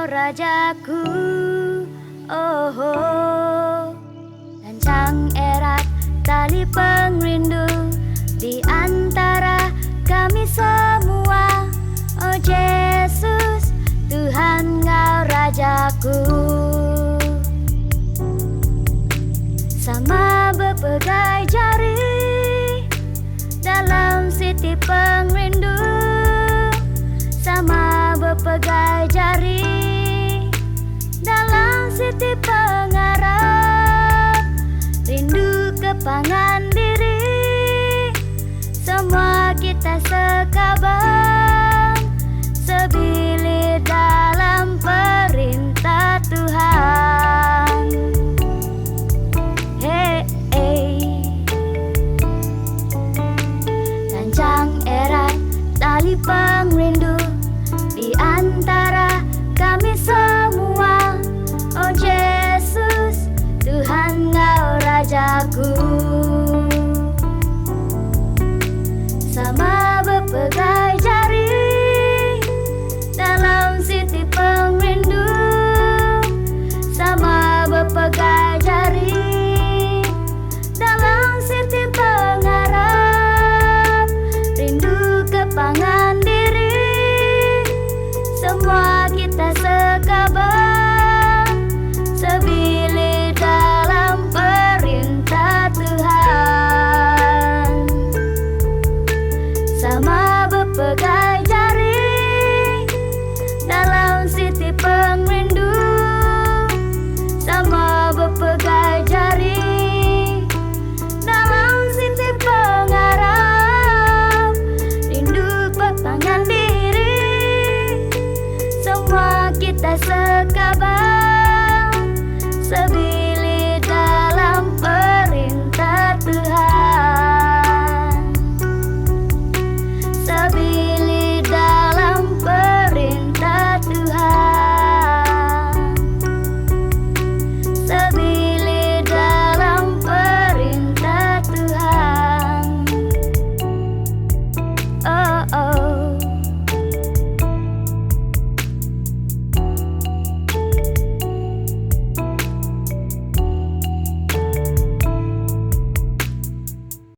Rajaku, oh, oh. Lancang erat tali pengrindu di antara kami semua. Oh Yesus, Tuhan Engkau Rajaku. Sama berpegang jari dalam siti pengrindu, sama berpegang jari dalam siti pengarap. Rindu kepangan diri, semua kita sekabang, sebilir dalam perintah Tuhan. Hey, hey. Lancang erat tali pengrindu di antara kami semua. Oh Yesus, Tuhan Engkau Rajaku. Sama berpegang jari dalam siti pengrindu, sama berpegang jari dalam siti pengarap. Rindu kepangan diri, semua kita sekabang, sebilir dalam perintah Tuhan. Sama berpegang jari dalam siti pengrindu, sama berpegang jari dalam siti pengarap. Rindu kepangan diri, semua kita sekabang, sebilir